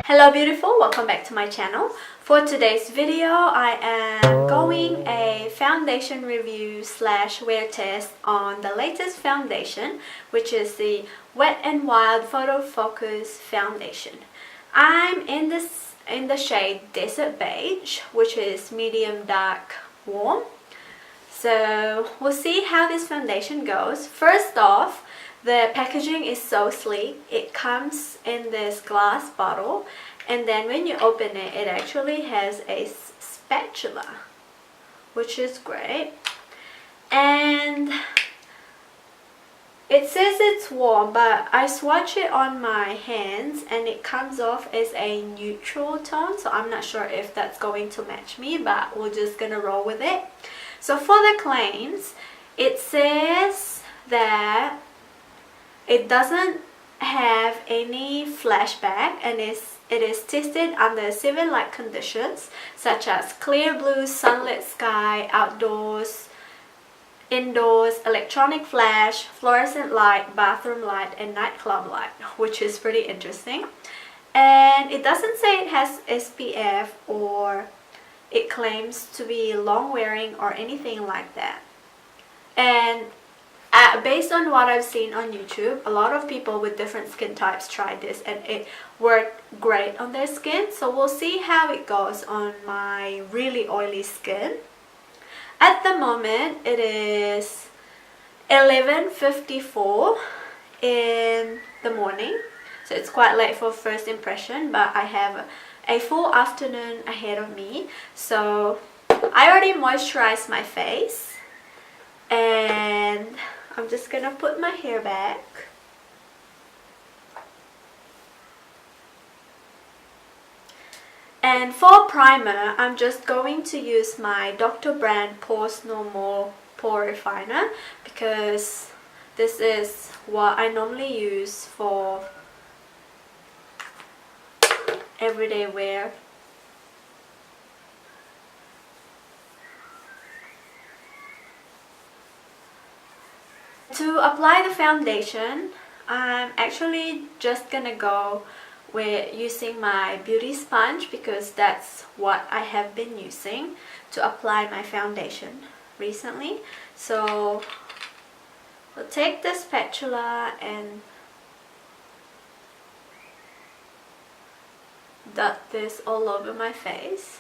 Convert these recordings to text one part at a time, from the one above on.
Hello beautiful, welcome back to my channel. For today's video, I am going a foundation review slash wear test on the latest foundation, which is the Wet n Wild Photo Focus foundation. I'm in the shade Desert Beige, which is medium dark warm. So we'll see how this foundation goes. First off, the packaging is so sleek. It comes in this glass bottle, and then when you open it, it actually has a spatula, which is great. And it says it's warm, but I swatch it on my hands and it comes off as a neutral tone, so I'm not sure if that's going to match me, but we're just gonna roll with it. So for the claims, it says that it doesn't have any flashback and it is tested under 7 light conditions such as clear blue, sunlit sky, outdoors, indoors, electronic flash, fluorescent light, bathroom light, and nightclub light, which is pretty interesting. And it doesn't say it has SPF or it claims to be long wearing or anything like that. And based on what I've seen on YouTube, a lot of people with different skin types tried this and it worked great on their skin. So we'll see how it goes on my really oily skin. At the moment, it is 11:54 in the morning. So it's quite late for first impression, but I have a full afternoon ahead of me. So I already moisturized my face and I'm just gonna put my hair back. And for primer, I'm just going to use my Dr. Brand Pores No More Pore Refiner because this is what I normally use for everyday wear. To apply the foundation, I'm actually just gonna go with using my beauty sponge because that's what I have been using to apply my foundation recently. So we'll take the spatula and dot this all over my face.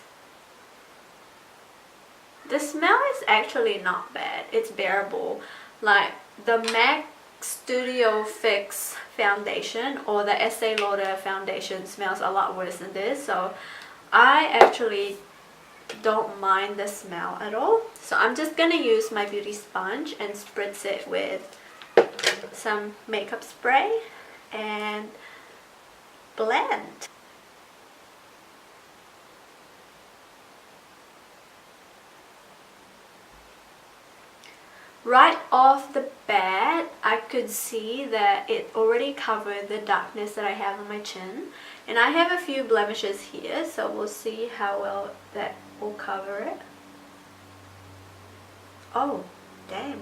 The smell is actually not bad, it's bearable. Like the MAC Studio Fix foundation or the Estee Lauder foundation smells a lot worse than this, so I actually don't mind the smell at all. So I'm just gonna use my beauty sponge and spritz it with some makeup spray and blend. Right off the bat, I could see that it already covered the darkness that I have on my chin. And I have a few blemishes here, so we'll see how well that will cover it. Oh, damn.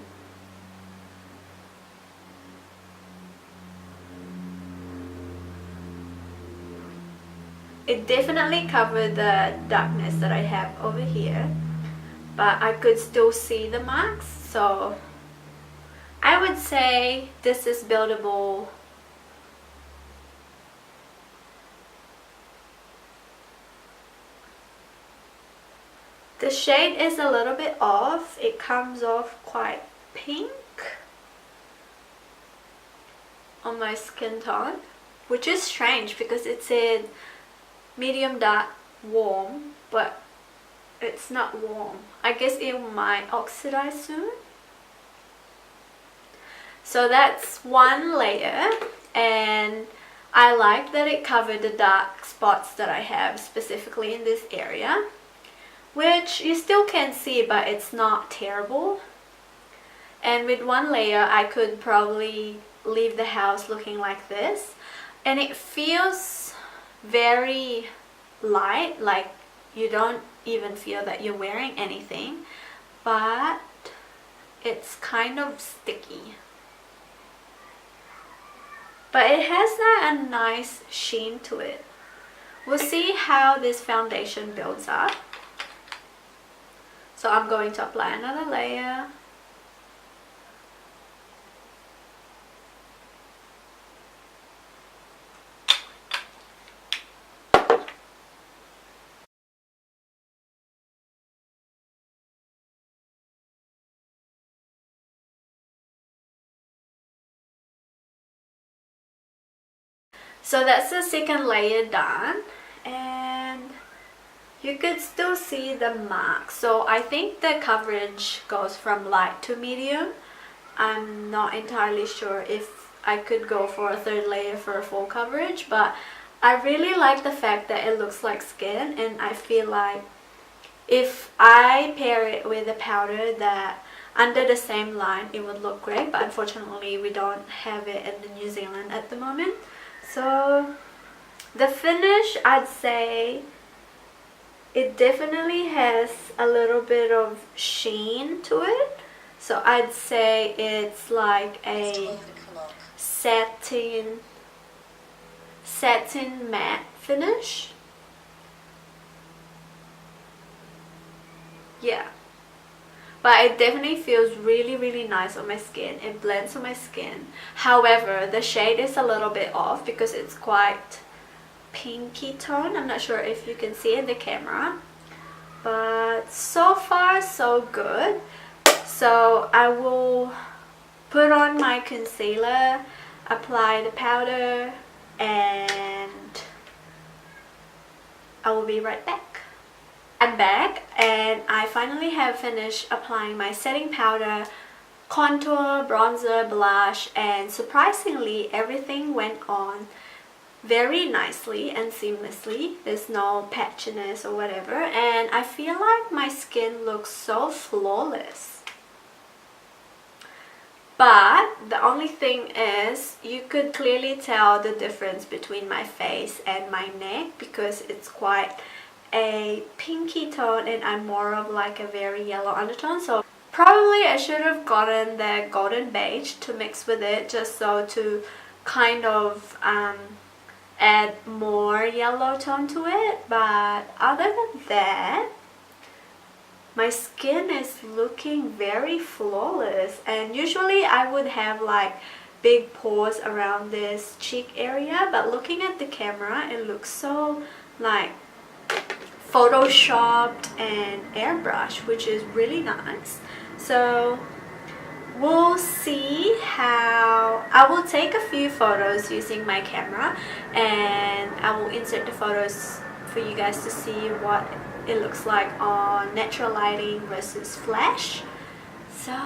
It definitely covered the darkness that I have over here, but I could still see the marks. So I would say this is buildable. The shade is a little bit off. It comes off quite pink on my skin tone, which is strange because it said medium dark warm, but it's not warm. I guess it might oxidize soon. So that's one layer, and I like that it covered the dark spots that I have specifically in this area, which you still can see, but it's not terrible. And with one layer I could probably leave the house looking like this, and it feels very light, like you don't even feel that you're wearing anything, but it's kind of sticky. But it has a nice sheen to it, we'll see how this foundation builds up. So I'm going to apply another layer. So that's the second layer done, and you could still see the marks. So I think the coverage goes from light to medium. I'm not entirely sure if I could go for a third layer for a full coverage, but I really like the fact that it looks like skin, and I feel like if I pair it with a powder that under the same line, it would look great, but unfortunately we don't have it in New Zealand at the moment. So the finish, I'd say it definitely has a little bit of sheen to it. So I'd say it's like a satin matte finish. Yeah. But it definitely feels really nice on my skin. It blends on my skin. However, the shade is a little bit off because it's quite pinky tone. I'm not sure if you can see in the camera. But so far so good. So I will put on my concealer, apply the powder, and I will be right back. I'm back, and I finally have finished applying my setting powder, contour, bronzer, blush, and surprisingly everything went on very nicely and seamlessly. There's no patchiness or whatever, and I feel like my skin looks so flawless. But the only thing is, you could clearly tell the difference between my face and my neck because it's quite a pinky tone and I'm more of like a very yellow undertone. So probably I should have gotten the golden beige to mix with it, just so to kind of add more yellow tone to it. But other than that, my skin is looking very flawless, and usually I would have like big pores around this cheek area, but looking at the camera it looks so like photoshopped and airbrushed, which is really nice. So we'll see how I will take a few photos using my camera, and I will insert the photos for you guys to see what it looks like on natural lighting versus flash. So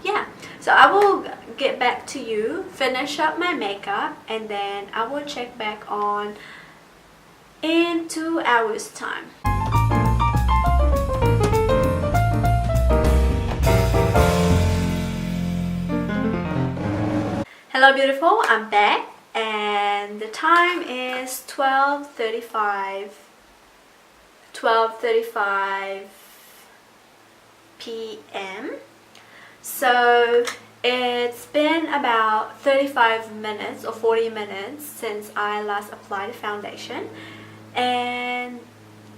yeah, so I will get back to you, finish up my makeup, and then I will check back on in 2 hours time. Hello beautiful, I'm back, and the time is 12:35 p.m. So it's been about 35 minutes or 40 minutes since I last applied the foundation, and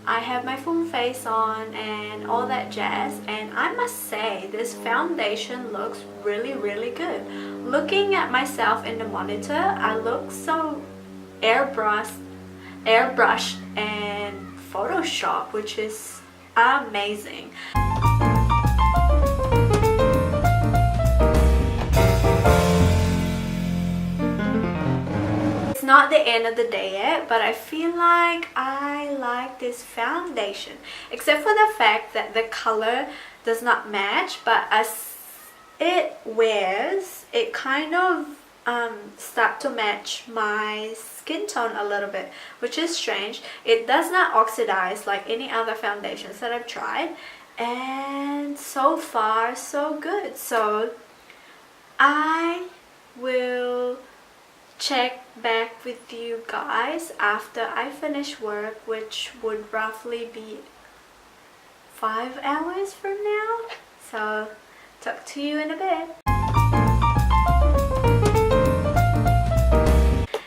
I have my full face on and all that jazz, and I must say this foundation looks really good. Looking at myself in the monitor, I look so airbrushed and Photoshop, which is amazing. It's not the end of the day yet, but I feel like I like this foundation, except for the fact that the color does not match, but as it wears, it kind of start to match my skin tone a little bit, which is strange. It does not oxidize like any other foundations that I've tried, and so far so good. So I will check back with you guys after I finish work, which would roughly be 5 hours from now. So talk to you in a bit.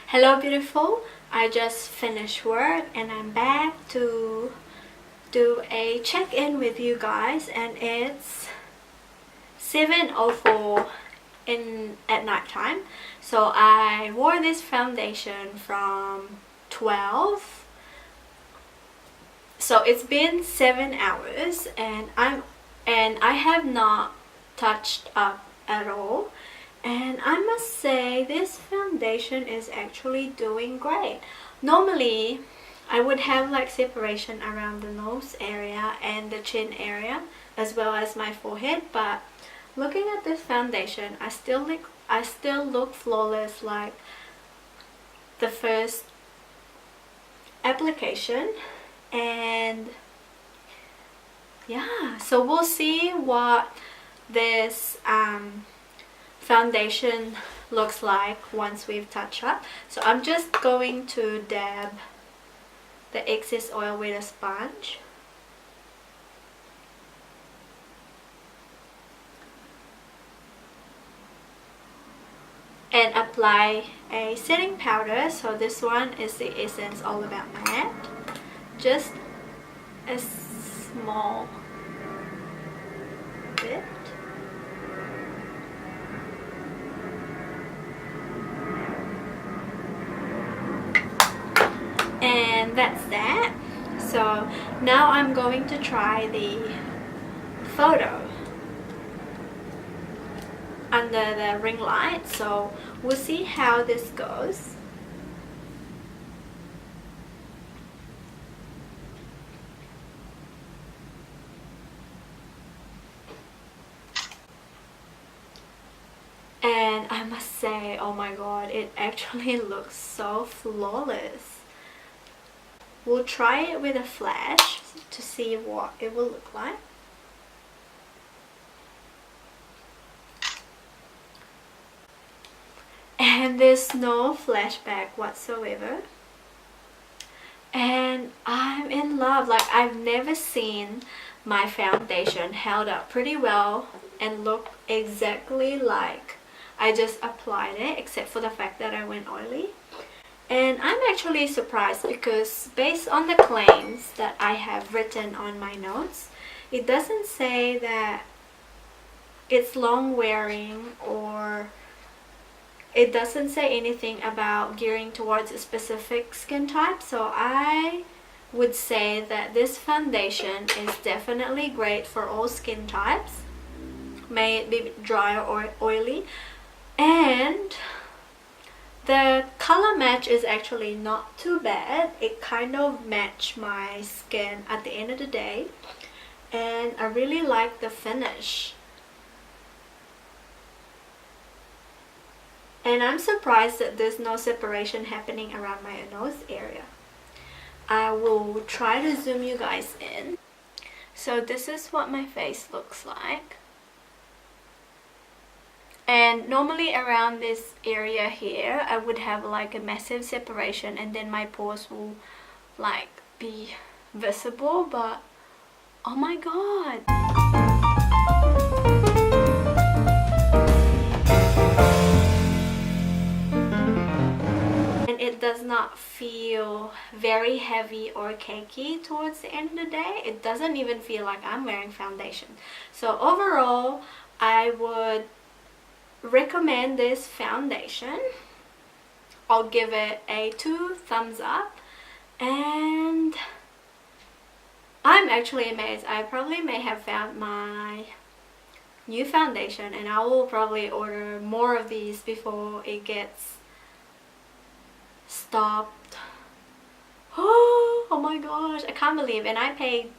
Hello beautiful, I I just finished work and I'm back to do a check-in with you guys, and it's 7:04 at night time. So I wore this foundation from 12, so it's been 7 hours, and I have not touched up at all. And I must say this foundation is actually doing great. Normally I would have like separation around the nose area and the chin area as well as my forehead, but looking at this foundation, I still look flawless like the first application. And yeah, so we'll see what this foundation looks like once we've touched up. So I'm just going to dab the excess oil with a sponge. And apply a setting powder. So this one is the Essence All About Matte. Just a small bit. And that's that. So now I'm going to try the photo under the ring light, so we'll see how this goes. And I must say, oh my god, it actually looks so flawless. We'll try it with a flash to see what it will look like. And there's no flashback whatsoever. And I'm in love. Like, I've never seen my foundation held up pretty well and look exactly like I just applied it, except for the fact that I went oily. And I'm actually surprised because based on the claims that I have written on my notes, it doesn't say that it's long wearing, or it doesn't say anything about gearing towards a specific skin type. So I would say that this foundation is definitely great for all skin types, may it be dry or oily. And the color match is actually not too bad. It kind of matched my skin at the end of the day, and I really like the finish. And I'm surprised that there's no separation happening around my nose area. I will try to zoom you guys in. So this is what my face looks like. And normally around this area here, I would have like a massive separation, and then my pores will like be visible, but oh my god. And it does not feel very heavy or cakey towards the end of the day. It doesn't even feel like I'm wearing foundation. So overall, I would recommend this foundation. I'll give it a 2 thumbs up, and I'm actually amazed. I probably may have found my new foundation, and I will probably order more of these before it gets stopped. Oh my gosh, I can't believe. And I paid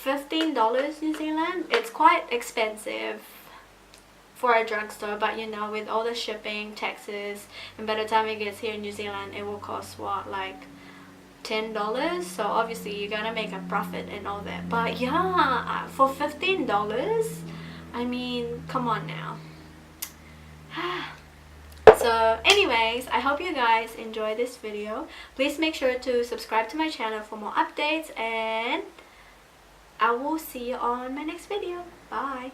$15 New Zealand. It's quite expensive for a drugstore, but you know, with all the shipping, taxes, and by the time it gets here in New Zealand, it will cost what, like $10. So obviously you're gonna make a profit and all that. But yeah, for $15, I mean, come on now. So anyways, I hope you guys enjoy this video. Please make sure to subscribe to my channel for more updates, and I will see you on my next video. Bye.